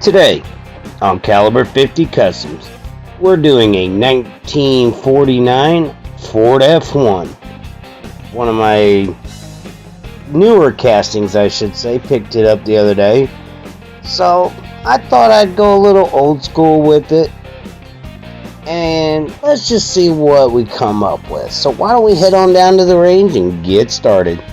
Today, on Caliber 50 Customs, we're doing a 1949 Ford F1. One of my newer castings, I should say. Picked it up the other day. So, I thought I'd go a little old school with it. And let's just see what we come up with. So why don't we head on down to the range and get started.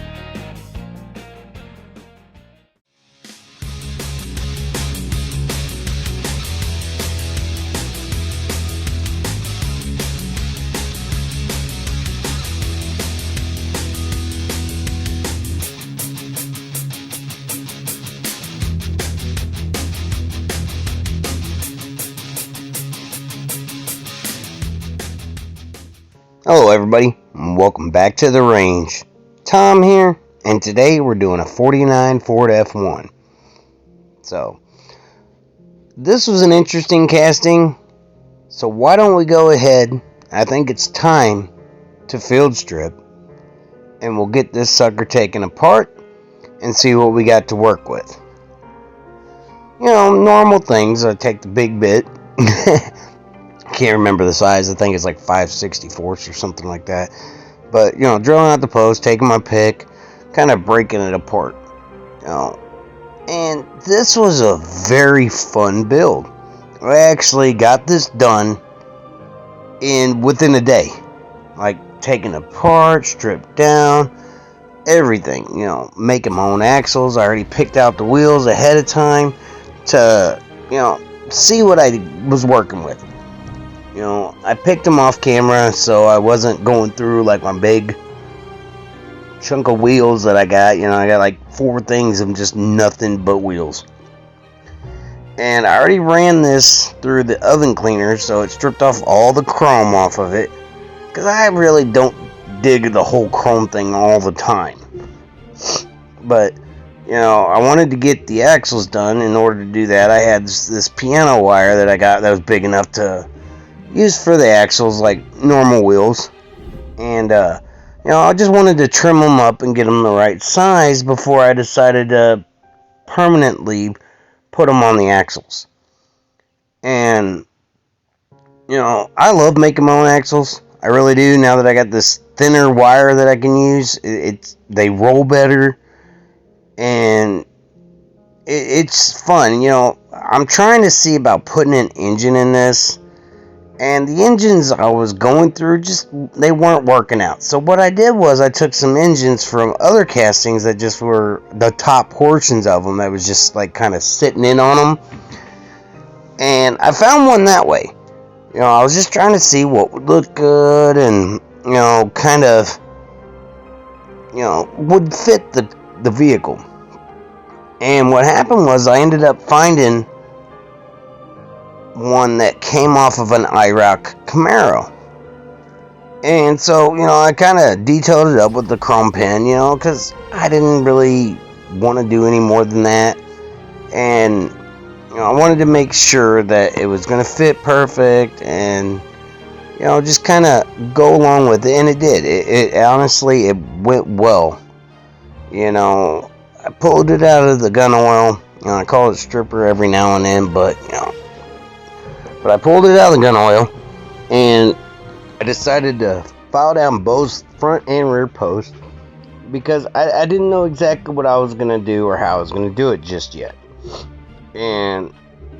Hello everybody, and welcome back to the range. Tom here, and today we're doing a 49 Ford F1. So, this was an interesting casting, so why don't we go ahead, I think it's time to field strip, and we'll get this sucker taken apart and see what we got to work with. You know, normal things, I take the big bit. Can't remember the size. I think it's like 5/64 or something like that. But, you know, drilling out the post, taking my pick, kind of breaking it apart. You know, and this was a very fun build. I actually got this done within a day. Like, taking it apart, stripped down, everything. You know, making my own axles. I already picked out the wheels ahead of time to, you know, see what I was working with. You know, I picked them off camera, so I wasn't going through like my big chunk of wheels that I got. You know, I got like 4 things of just nothing but wheels. And I already ran this through the oven cleaner, so it stripped off all the chrome off of it. Because I really don't dig the whole chrome thing all the time. But, you know, I wanted to get the axles done. In order to do that, I had this piano wire that I got that was big enough to use for the axles, like normal wheels. And, you know, I just wanted to trim them up and get them the right size before I decided to permanently put them on the axles. And, you know, I love making my own axles. I really do. Now that I got this thinner wire that I can use, they roll better. And it's fun. You know, I'm trying to see about putting an engine in this. And the engines I was going through, they weren't working out. So what I did was I took some engines from other castings that just were the top portions of them that was just like kind of sitting in on them. And I found one that way. You know, I was just trying to see what would look good and, you know, kind of, you know, would fit the vehicle. And what happened was I ended up finding one that came off of an IROC Camaro. And so, you know, I kind of detailed it up with the chrome pen, you know, because I didn't really want to do any more than that. And, you know, I wanted to make sure that it was going to fit perfect and, you know, just kind of go along with it. And it did. It honestly, it went well. You know, I pulled it out of the gun oil. You know, I call it stripper every now and then, but, you know, but I pulled it out of the gun oil, and I decided to file down both front and rear posts because I didn't know exactly what I was going to do or how I was going to do it just yet. And,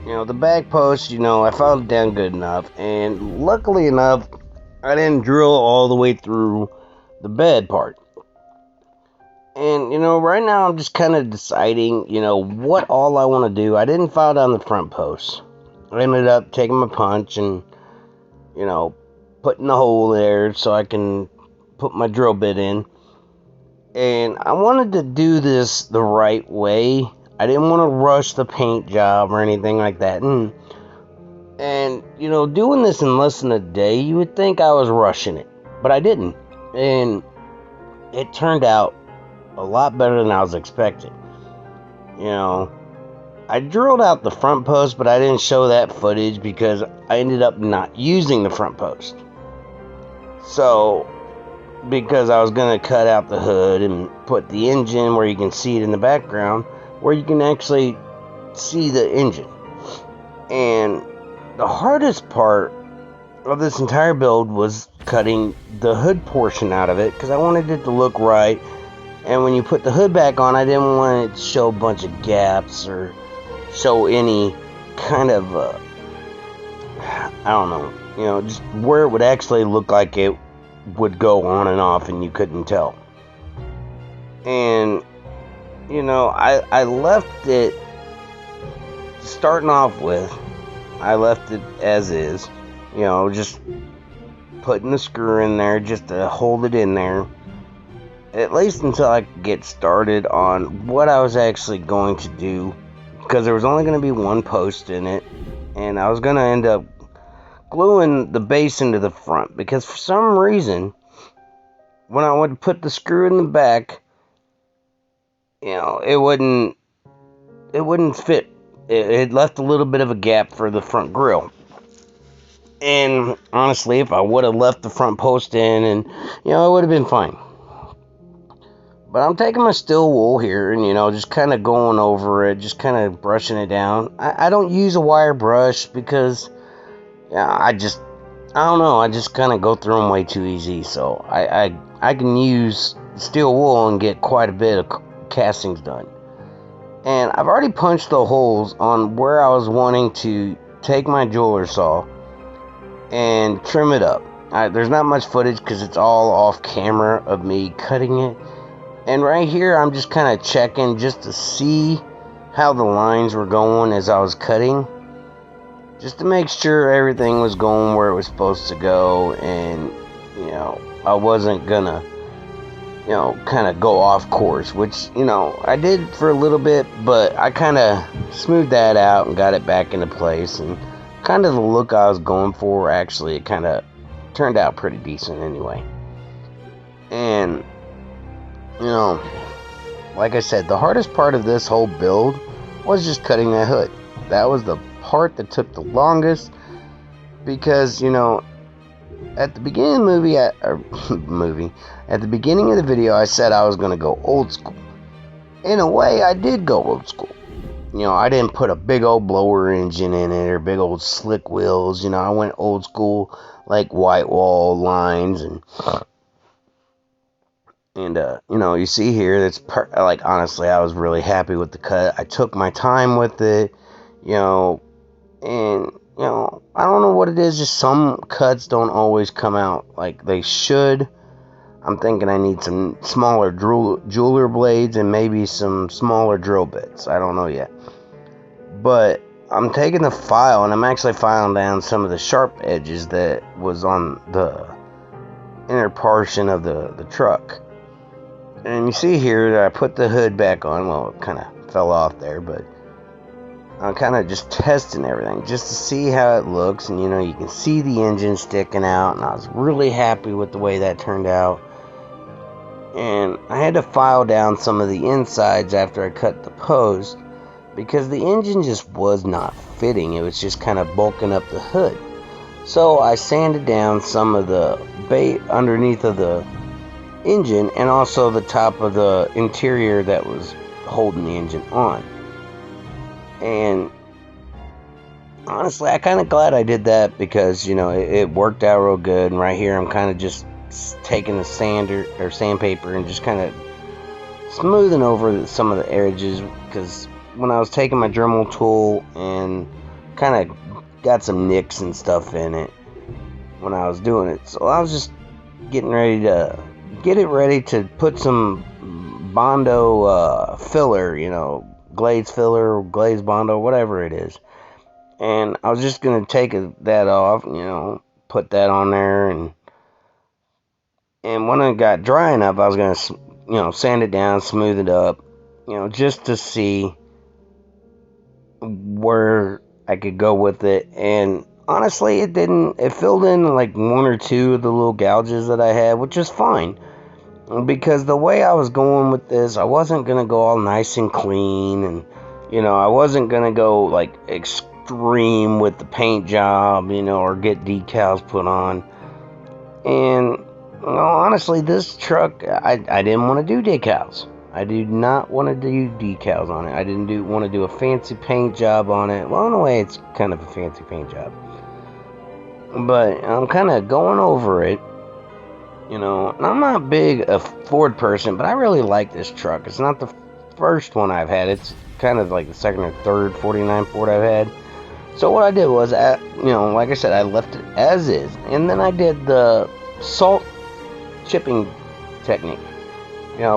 you know, the back post, you know, I filed it down good enough, and luckily enough, I didn't drill all the way through the bed part. And, you know, right now I'm just kind of deciding, you know, what all I want to do. I didn't file down the front posts. I ended up taking my punch and, you know, putting the hole there so I can put my drill bit in. And I wanted to do this the right way. I didn't want to rush the paint job or anything like that. And, you know, doing this in less than a day, you would think I was rushing it. But I didn't. And it turned out a lot better than I was expecting. You know, I drilled out the front post, but I didn't show that footage because I ended up not using the front post. So, because I was going to cut out the hood and put the engine where you can see it in the background, where you can actually see the engine. And the hardest part of this entire build was cutting the hood portion out of it, because I wanted it to look right. And when you put the hood back on, I didn't want it to show a bunch of gaps or show any kind of, I don't know, just where it would actually look like it would go on and off and you couldn't tell. And, I left it, starting off with, I left it as is, just putting the screw in there just to hold it in there, at least until I could get started on what I was actually going to do, because there was only going to be one post in it, and I was going to end up gluing the base into the front, because for some reason, when I would put the screw in the back, it wouldn't fit. It left a little bit of a gap for the front grill. And honestly, if I would have left the front post in, and it would have been fine. But I'm taking my steel wool here and, just kind of going over it, just kind of brushing it down. I don't use a wire brush because, I don't know, I just kind of go through them way too easy. So I can use steel wool and get quite a bit of castings done. And I've already punched the holes on where I was wanting to take my jeweler saw and trim it up. There's not much footage because it's all off camera of me cutting it. And right here, I'm just kind of checking just to see how the lines were going as I was cutting. Just to make sure everything was going where it was supposed to go. And, I wasn't gonna, kind of go off course. Which, I did for a little bit. But I kind of smoothed that out and got it back into place. And kind of the look I was going for, actually, it kind of turned out pretty decent anyway. And like I said, the hardest part of this whole build was just cutting that hood. That was the part that took the longest, because, at the beginning of the movie, at the beginning of the video, I said I was going to go old school. In a way, I did go old school. I didn't put a big old blower engine in it or big old slick wheels. I went old school, like white wall lines and you see here, that's like, honestly, I was really happy with the cut. I took my time with it, and, I don't know what it is, just some cuts don't always come out like they should. I'm thinking I need some smaller jeweler blades and maybe some smaller drill bits. I don't know yet. But I'm taking the file and I'm actually filing down some of the sharp edges that was on the inner portion of the truck. And you see here that I put the hood back on. Well, it kind of fell off there, but I'm kind of just testing everything just to see how it looks. And, you can see the engine sticking out, and I was really happy with the way that turned out. And I had to file down some of the insides after I cut the post, because the engine just was not fitting. It was just kind of bulking up the hood. So I sanded down some of the bait underneath of the engine, and also the top of the interior that was holding the engine on. And honestly, I'm kind of glad I did that, because it worked out real good. And right here, I'm kind of just taking a sandpaper and just kind of smoothing over some of the edges, because when I was taking my Dremel tool and kind of got some nicks and stuff in it when I was doing it. So I was just getting ready to get it ready to put some Bondo filler, glaze filler, glaze Bondo, whatever it is. And I was just going to take that off, put that on there. And when it got dry enough, I was going to, sand it down, smooth it up, just to see where I could go with it. And honestly, it filled in like one or two of the little gouges that I had, which is fine. Because the way I was going with this, I wasn't going to go all nice and clean. And, I wasn't going to go like extreme with the paint job, or get decals put on. And, honestly, this truck, I didn't want to do decals. I do not want to do decals on it. I didn't want to do a fancy paint job on it. Well, in a way, it's kind of a fancy paint job. But I'm kind of going over it. And I'm not big a Ford person, but I really like this truck. It's not the first one I've had. It's kind of like the second or third 49 Ford I've had. So what I did was, like I said, I left it as is. And then I did the salt chipping technique.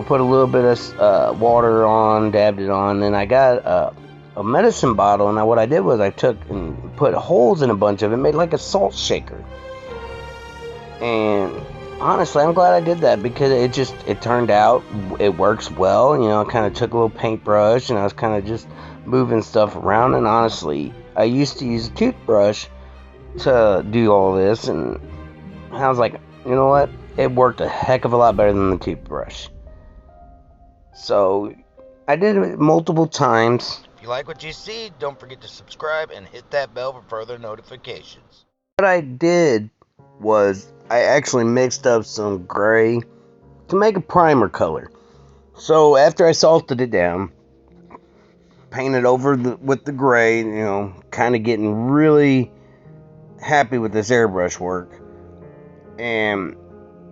Put a little bit of water on, dabbed it on. Then I got a medicine bottle. And what I did was I took and put holes in a bunch of it. Made like a salt shaker. And honestly, I'm glad I did that because it turned out, it works well. I kind of took a little paintbrush and I was kind of just moving stuff around. And honestly, I used to use a toothbrush to do all this. And I was like, you know what? It worked a heck of a lot better than the toothbrush. So I did it multiple times. If you like what you see, don't forget to subscribe and hit that bell for further notifications. What I did was I actually mixed up some gray to make a primer color. So after I salted it down, painted over with the gray, kind of getting really happy with this airbrush work. And,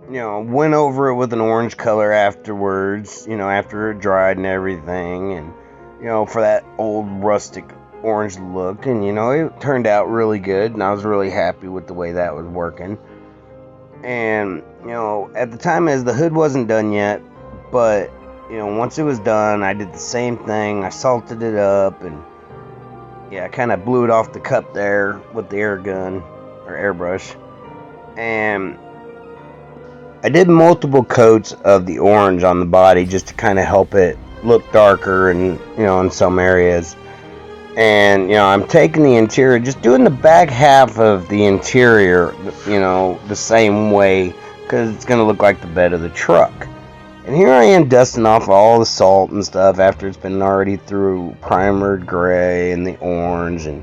went over it with an orange color afterwards, after it dried and everything. And, for that old rustic orange look. And, it turned out really good. And I was really happy with the way that was working. And, at the time, as the hood wasn't done yet, but, once it was done, I did the same thing. I salted it up, and, I kind of blew it off the cup there with the air gun, or airbrush. And I did multiple coats of the orange on the body just to kind of help it look darker, and, in some areas. And, I'm taking the interior, just doing the back half of the interior, the same way, because it's going to look like the bed of the truck. And here I am dusting off all the salt and stuff after it's been already through primered gray and the orange, and,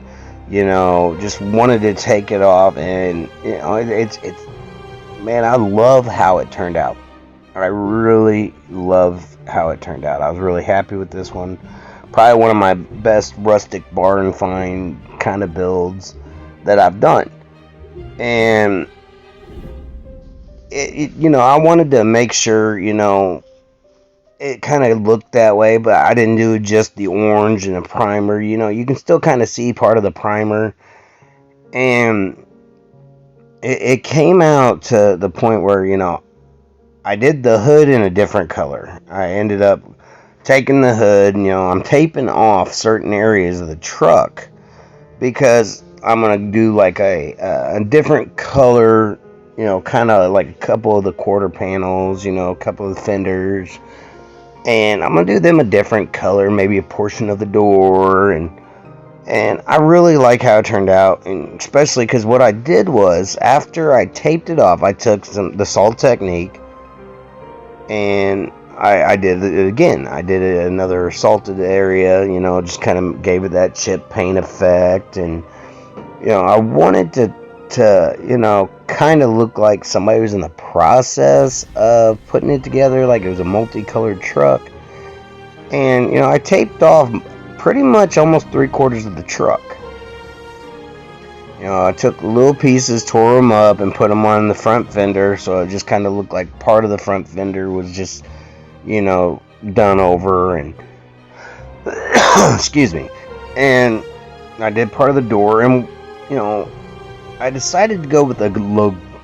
just wanted to take it off. And, it's man, I love how it turned out. I really love how it turned out. I was really happy with this one. Probably one of my best rustic barn find kind of builds that I've done. And I wanted to make sure, it kind of looked that way, but I didn't do just the orange and the primer. You can still kind of see part of the primer. And it came out to the point where, I did the hood in a different color. I ended up taking the hood, I'm taping off certain areas of the truck because I'm going to do like a different color, kind of like a couple of the quarter panels, a couple of the fenders. And I'm going to do them a different color, maybe a portion of the door. And I really like how it turned out, and especially because what I did was, after I taped it off, I took the salt technique, and I did it again. I did another salted area, just kind of gave it that chip paint effect. And, I wanted to kind of look like somebody was in the process of putting it together, like it was a multicolored truck. And, I taped off pretty much almost 3/4 of the truck. I took little pieces, tore them up, and put them on the front fender, so it just kind of looked like part of the front fender was just, done over. And excuse me. And I did part of the door, and I decided to go with the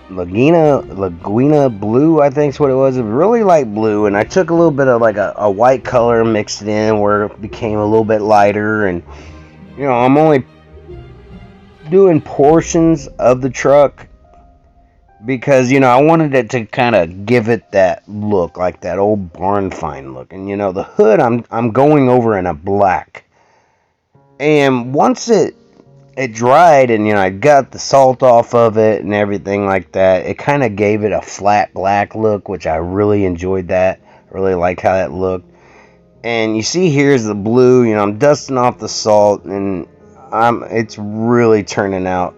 Laguna blue, I think is what it was. It was really light blue, and I took a little bit of like a white color, mixed it in where it became a little bit lighter. And I'm only doing portions of the truck because I wanted it to kind of give it that look, like that old barn find look. And the hood I'm going over in a black. And once it dried, and I got the salt off of it and everything like that, it kind of gave it a flat black look, which I really enjoyed that. I really liked how that looked. And you see here's the blue, I'm dusting off the salt, and it's really turning out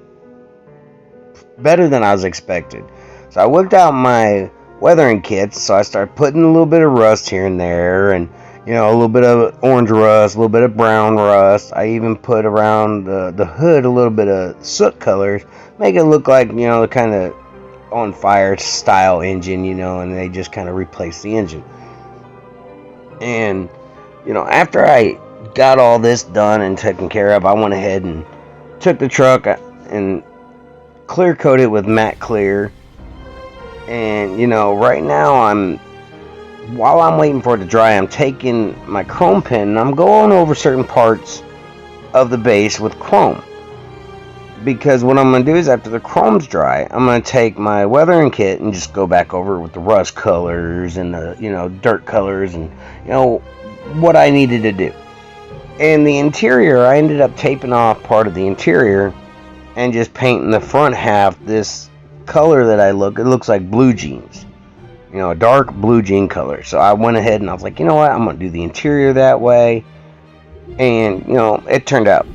better than I was expected. So I whipped out my weathering kits. So I started putting a little bit of rust here and there, and a little bit of orange rust, a little bit of brown rust. I even put around the hood a little bit of soot colors, make it look like the kind of on fire style engine, and they just kind of replaced the engine. And after I got all this done and taken care of, I went ahead and took the truck and clear coated it with matte clear. And right now while I'm waiting for it to dry, I'm taking my chrome pen and I'm going over certain parts of the base with chrome. Because what I'm going to do is, after the chrome's dry, I'm going to take my weathering kit and just go back over it with the rust colors and the dirt colors and what I needed to do. And the interior, I ended up taping off part of the interior and just painting the front half this color that it looks like blue jeans. A dark blue jean color. So I went ahead and I was like, you know what, I'm going to do the interior that way. And, it turned out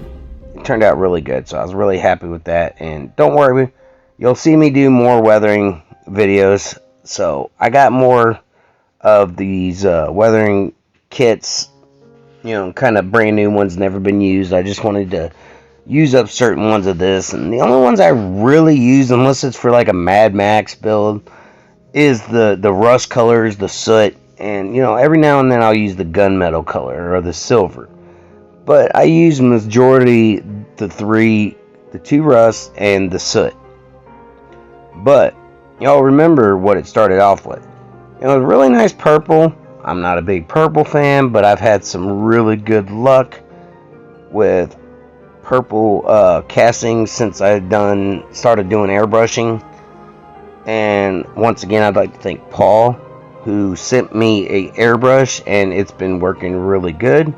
really good. So I was really happy with that. And don't worry, you'll see me do more weathering videos. So I got more of these weathering kits, kind of brand new ones, never been used. I just wanted to use up certain ones of this. And the only ones I really use, unless it's for like a Mad Max build, is the rust colors, the soot, and every now and then I'll use the gunmetal color or the silver. But I use majority the two rust and the soot. But y'all remember what it started off with. It was really nice purple. I'm not a big purple fan, but I've had some really good luck with purple castings since I started doing airbrushing. And once again, I'd like to thank Paul, who sent me a airbrush, and it's been working really good.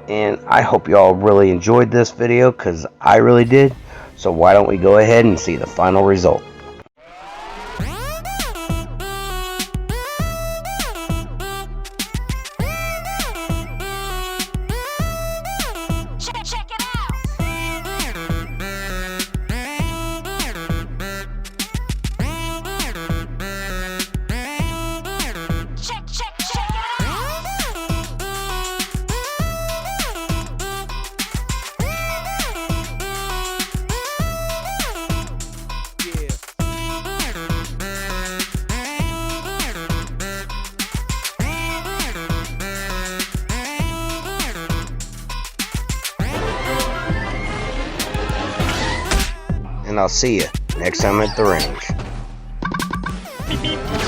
And I hope y'all really enjoyed this video, because I really did. So why don't we go ahead and see the final result. Check it out. Check it out. And I'll see you next time at the range. Beep, beep.